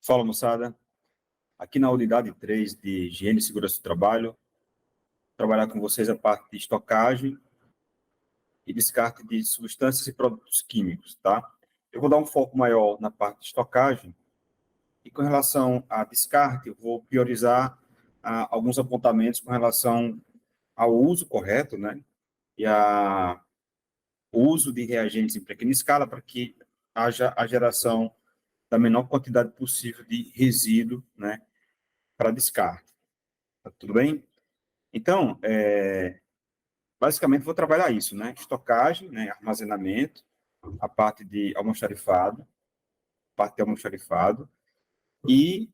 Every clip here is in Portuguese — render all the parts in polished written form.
Fala, moçada. Aqui na unidade 3 de Higiene e Segurança do Trabalho, trabalhar com vocês a parte de estocagem e descarte de substâncias e produtos químicos, tá? Eu vou dar um foco maior na parte de estocagem e com relação a descarte, eu vou priorizar alguns apontamentos com relação ao uso correto, né? E o uso de reagentes em pequena escala para que haja a geração da menor quantidade possível de resíduo, né? Para descarte. Tá tudo bem? Então, basicamente, vou trabalhar isso, né? Estocagem, né? Armazenamento, a parte de almoxarifado, e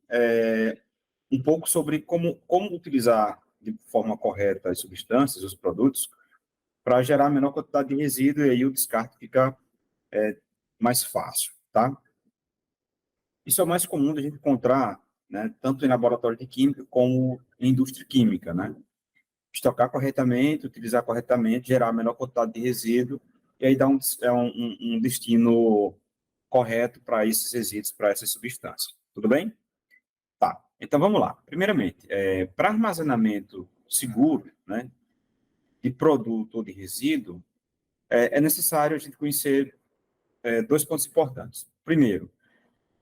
um pouco sobre como utilizar de forma correta as substâncias, os produtos, para gerar a menor quantidade de resíduo, e aí o descarte fica mais fácil, tá? Isso é o mais comum de a gente encontrar, né? Tanto em laboratório de química como em indústria química, né? Estocar corretamente, utilizar corretamente, gerar a menor quantidade de resíduo, e aí dar um destino correto para esses resíduos, para essas substâncias. Tudo bem? Tá. Então, vamos lá. Primeiramente, para armazenamento seguro, né, de produto ou de resíduo, é necessário a gente conhecer dois pontos importantes. Primeiro,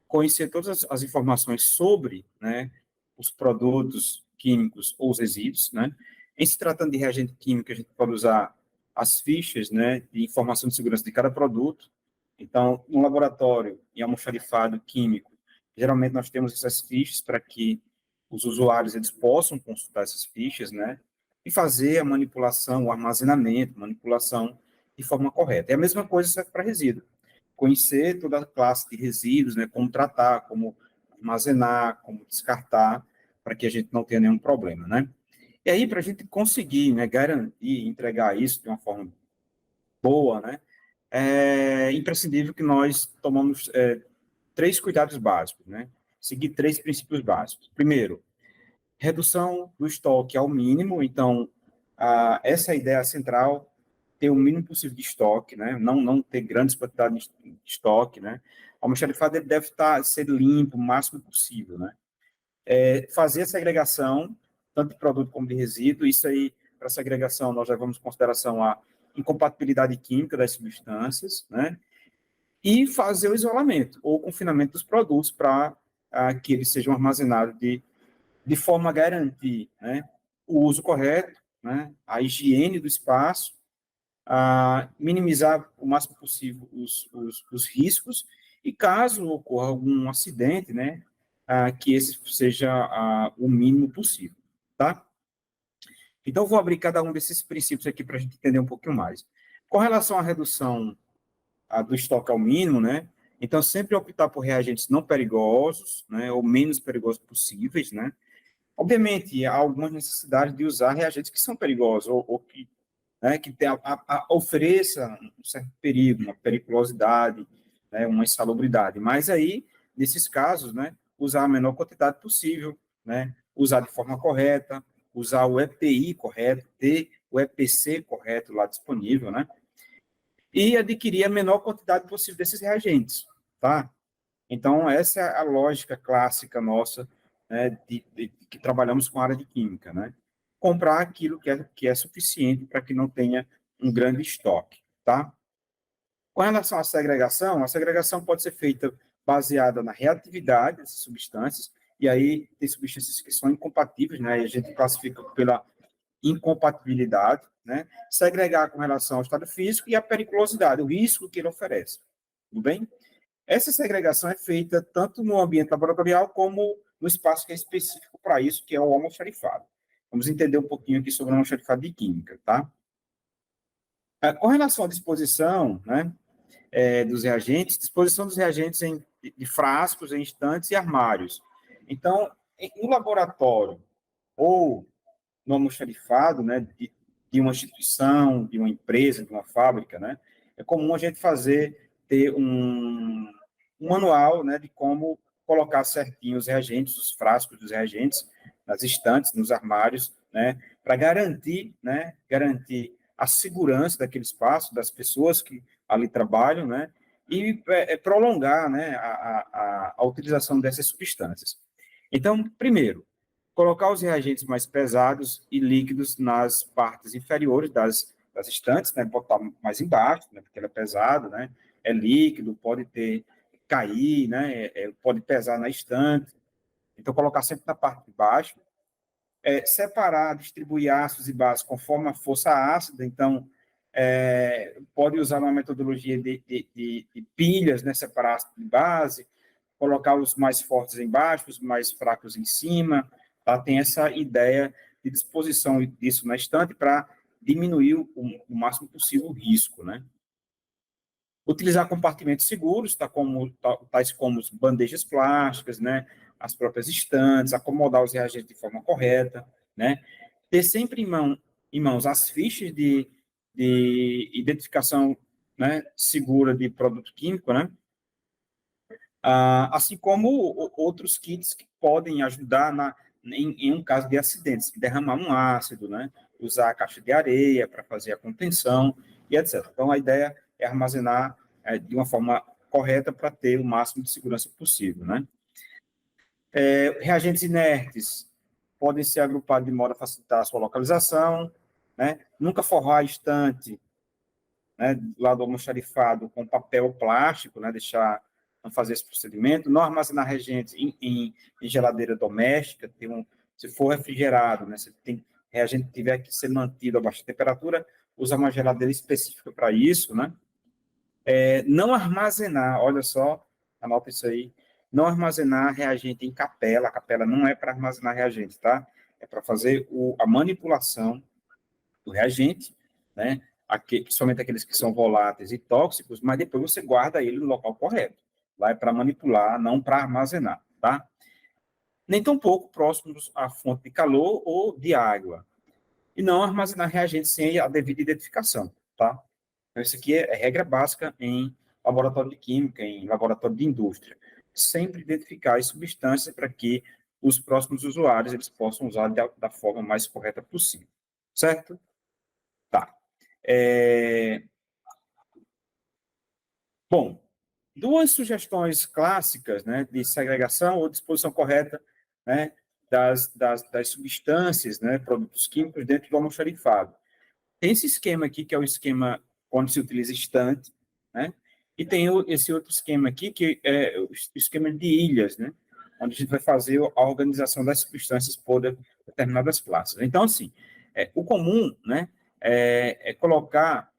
conhecer todas as informações sobre, né, os produtos químicos ou os resíduos, né? Em se tratando de reagente químico, a gente pode usar as fichas, né, de informação de segurança de cada produto. Então, no laboratório, em almoxarifado químico, geralmente nós temos essas fichas para que os usuários eles possam consultar essas fichas, né, e fazer a manipulação, o armazenamento, manipulação de forma correta. E a mesma coisa serve para resíduo. Conhecer toda a classe de resíduos, né, como tratar, como armazenar, como descartar, para que a gente não tenha nenhum problema, né? E aí, para a gente conseguir, né, garantir, entregar isso de uma forma boa, né, é imprescindível que nós tomamos três cuidados básicos, né? Seguir três princípios básicos. Primeiro, redução do estoque ao mínimo. Então, essa é a ideia central, ter o mínimo possível de estoque, né? Não ter grandes quantidades de estoque, né? O almoxarifado ele deve ser limpo o máximo possível, né? Fazer a segregação, tanto de produto como de resíduo. Isso aí, para segregação, nós levamos em consideração a incompatibilidade química das substâncias, né? E fazer o isolamento ou confinamento dos produtos para que eles sejam armazenados de forma a garantir, né, o uso correto, né, a higiene do espaço, a minimizar o máximo possível os riscos e, caso ocorra algum acidente, né, que esse seja o mínimo possível, tá? Então, vou abrir cada um desses princípios aqui para a gente entender um pouquinho mais. Com relação à redução do estoque ao mínimo, né, então sempre optar por reagentes não perigosos, né, ou menos perigosos possíveis, né. Obviamente, há algumas necessidades de usar reagentes que são perigosos ou que, né, que ofereça um certo perigo, uma periculosidade, né, uma insalubridade. Mas aí, nesses casos, né, usar a menor quantidade possível, né, usar de forma correta, usar o EPI correto, ter o EPC correto lá disponível, né, e adquirir a menor quantidade possível desses reagentes, tá? Então, essa é a lógica clássica nossa, né, que trabalhamos com a área de química, né? Comprar aquilo que é suficiente para que não tenha um grande estoque, tá? Com relação à segregação, a segregação pode ser feita baseada na reatividade dessas substâncias, e aí tem substâncias que são incompatíveis, né? E a gente classifica pela incompatibilidade, né? Segregar com relação ao estado físico e a periculosidade, o risco que ele oferece. Tudo bem? Essa segregação é feita tanto no ambiente laboratorial como no espaço que é específico para isso, que é o almoxarifado. Vamos entender um pouquinho aqui sobre o almoxarifado de química, tá? Com relação à disposição, né, dos reagentes, disposição dos reagentes de frascos, em estantes e armários. Então, no laboratório ou no almoxarifado, né, de uma instituição, de uma empresa, de uma fábrica, né, é comum a gente ter um manual, né, de como colocar certinho os reagentes, os frascos dos reagentes, nas estantes, nos armários, né, para garantir a segurança daquele espaço, das pessoas que ali trabalham, né, e prolongar, né, a utilização dessas substâncias. Então, primeiro, colocar os reagentes mais pesados e líquidos nas partes inferiores das estantes, né, botar mais embaixo, né, porque ele é pesado, né, é líquido, pode cair, né, pode pesar na estante. Então, colocar sempre na parte de baixo. Separar, distribuir ácidos e bases conforme a força ácida. Então, pode usar uma metodologia de pilhas, né, separar ácido de base, colocar os mais fortes embaixo, os mais fracos em cima. Tá? Tem essa ideia de disposição disso na estante para diminuir o máximo possível o risco, né? Utilizar compartimentos seguros, tais como bandejas plásticas, né? As próprias estantes, acomodar os reagentes de forma correta, né? Ter sempre em mãos as fichas de identificação, né, segura de produto químico, né? Assim como outros kits que podem ajudar em um caso de acidentes, derramar um ácido, né? Usar a caixa de areia para fazer a contenção e etc. Então, a ideia é armazenar de uma forma correta para ter o máximo de segurança possível, né? Reagentes inertes podem ser agrupados de modo a facilitar a sua localização, né? Nunca forrar a estante, né, lá do almoxarifado com papel plástico, né, não fazer esse procedimento, não armazenar reagentes em geladeira doméstica, se for refrigerado, né, se tem reagente que tiver que ser mantido a baixa temperatura, usa uma geladeira específica para isso, né? Não armazenar, olha só, anota isso aí, não armazenar reagente em capela, a capela não é para armazenar reagente, tá? É para fazer a manipulação do reagente, né? Principalmente aqueles que são voláteis e tóxicos, mas depois você guarda ele no local correto. Lá é para manipular, não para armazenar, tá? Nem tão pouco próximos à fonte de calor ou de água. E não armazenar reagentes sem a devida identificação, tá? Então, isso aqui é regra básica em laboratório de química, em laboratório de indústria. Sempre identificar as substâncias para que os próximos usuários eles possam usar da forma mais correta possível. Certo? Tá. Bom, duas sugestões clássicas, né, de segregação ou disposição correta, né, das substâncias, né, produtos químicos dentro do almoxarifado. Tem esse esquema aqui, que é o esquema onde se utiliza estante, né, e tem esse outro esquema aqui, que é o esquema de ilhas, né, onde a gente vai fazer a organização das substâncias por determinadas classes. Então, assim, o comum, né, é colocar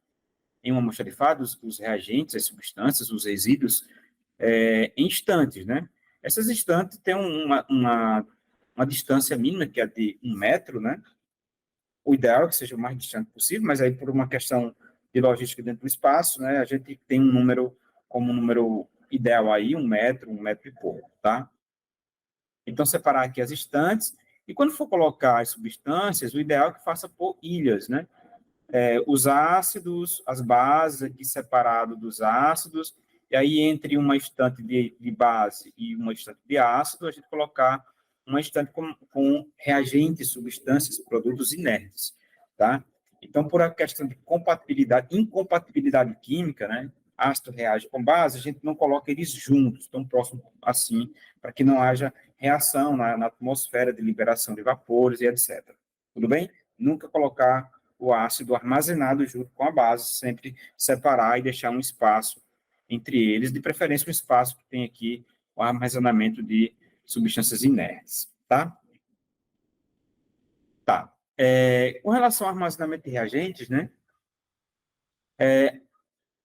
em um almoxarifado os reagentes, as substâncias, os resíduos, em estantes, né? Essas estantes têm uma distância mínima, que é de 1 metro, né? O ideal é que seja o mais distante possível, mas aí por uma questão de logística dentro do espaço, né? A gente tem um número como um número ideal aí, 1 metro, 1 metro e pouco, tá? Então, separar aqui as estantes, e quando for colocar as substâncias, o ideal é que faça por ilhas, né? Os ácidos, as bases aqui separado dos ácidos, e aí entre uma estante de base e uma estante de ácido, a gente colocar uma estante com reagentes, substâncias, produtos inertes, tá? Então, por a questão de incompatibilidade química, né? Ácido reage com base, a gente não coloca eles juntos, tão próximo assim, para que não haja reação na atmosfera de liberação de vapores e etc. Tudo bem? Nunca colocar o ácido armazenado junto com a base, sempre separar e deixar um espaço entre eles, de preferência um espaço que tem aqui o armazenamento de substâncias inertes, tá? Tá. Com relação ao armazenamento de reagentes, né? É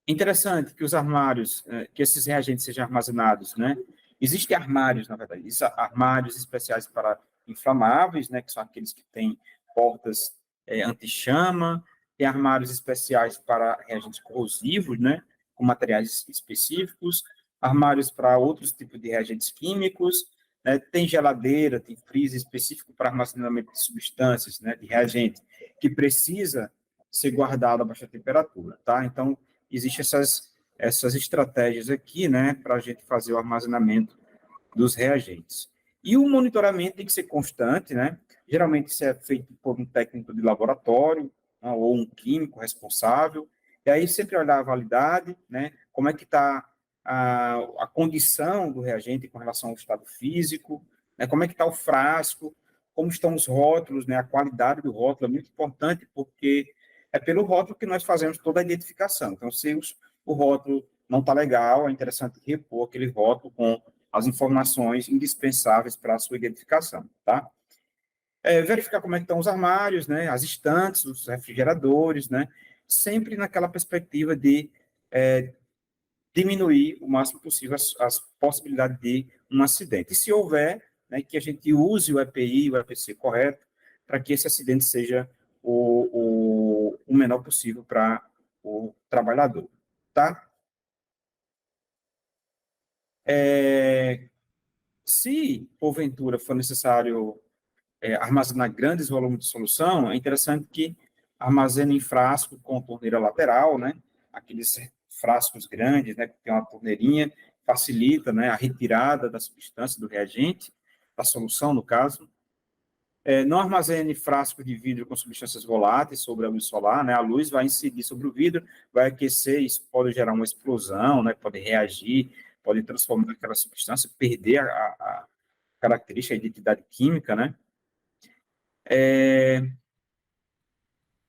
interessante que os armários, que esses reagentes sejam armazenados, né? Existem armários, na verdade, armários especiais para inflamáveis, né? Que são aqueles que têm portas anti-chama, tem armários especiais para reagentes corrosivos, né? Com materiais específicos, armários para outros tipos de reagentes químicos, né? Tem geladeira, tem freezer específico para armazenamento de substâncias, né? De reagente, que precisa ser guardado a baixa temperatura, tá? Então, existem essas estratégias aqui, né, para a gente fazer o armazenamento dos reagentes. E o monitoramento tem que ser constante, né? Geralmente isso é feito por um técnico de laboratório, né, ou um químico responsável, e aí sempre olhar a validade, né? Como é que está a condição do reagente com relação ao estado físico, né, como é que está o frasco, como estão os rótulos, né, a qualidade do rótulo é muito importante, porque é pelo rótulo que nós fazemos toda a identificação. Então, se o rótulo não está legal, é interessante repor aquele rótulo com as informações indispensáveis para a sua identificação, tá? Verificar como é que estão os armários, né, as estantes, os refrigeradores, né, sempre naquela perspectiva de diminuir o máximo possível as possibilidades de um acidente. E se houver, né, que a gente use o EPI, o EPC correto, para que esse acidente seja o menor possível para o trabalhador, tá? Se, porventura, for necessário armazenar grandes volumes de solução, é interessante que armazene em frasco com torneira lateral, né? Aqueles frascos grandes, né? Que tem uma torneirinha, facilita, né? A retirada da substância do reagente, da solução, no caso. Não armazene frasco de vidro com substâncias voláteis sobre a luz solar, né? A luz vai incidir sobre o vidro, vai aquecer, isso pode gerar uma explosão, né? Pode reagir, pode transformar aquela substância, perder a característica, a identidade química, né?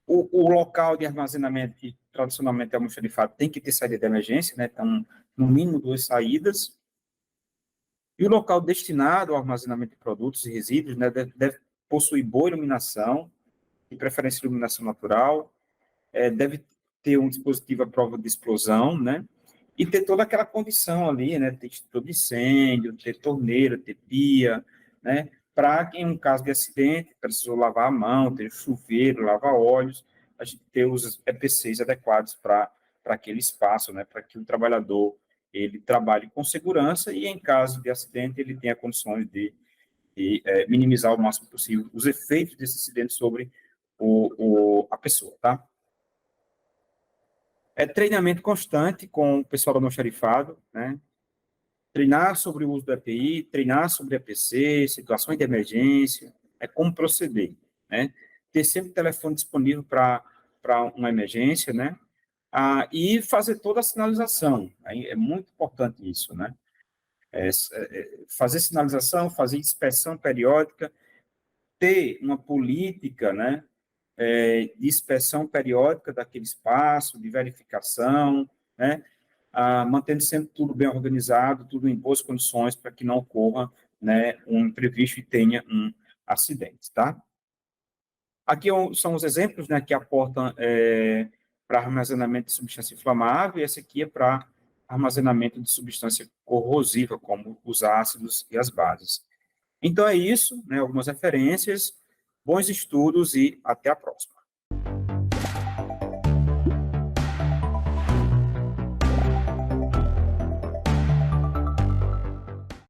O local de armazenamento, que tradicionalmente é almoxarifado, tem que ter saída de emergência, né? Então, no mínimo 2 saídas. E o local destinado ao armazenamento de produtos e resíduos, né, deve possuir boa iluminação, de preferência iluminação natural, deve ter um dispositivo à prova de explosão, né? E ter toda aquela condição ali, né? Ter extintor de incêndio, ter torneira, ter pia, né? Para que, em um caso de acidente, precisou lavar a mão, ter chuveiro, lavar óleos, a gente ter os EPCs adequados para aquele espaço, né? Para que o trabalhador ele trabalhe com segurança e, em caso de acidente, ele tenha condições de minimizar o máximo possível os efeitos desse acidente sobre a pessoa, tá? Treinamento constante com o pessoal do almoxarifado, né? Treinar sobre o uso do EPI, treinar sobre EPC, situações de emergência, como proceder, né? Ter sempre o telefone disponível para uma emergência, né? E fazer toda a sinalização, aí é muito importante isso, né? Fazer sinalização, fazer inspeção periódica, ter uma política, né? De inspeção periódica daquele espaço, de verificação, né? Mantendo sempre tudo bem organizado, tudo em boas condições para que não ocorra, né, um imprevisto e tenha um acidente, tá? Aqui são os exemplos, né, que aportam para armazenamento de substância inflamável, e esse aqui é para armazenamento de substância corrosiva, como os ácidos e as bases. Então é isso, né, algumas referências, bons estudos e até a próxima.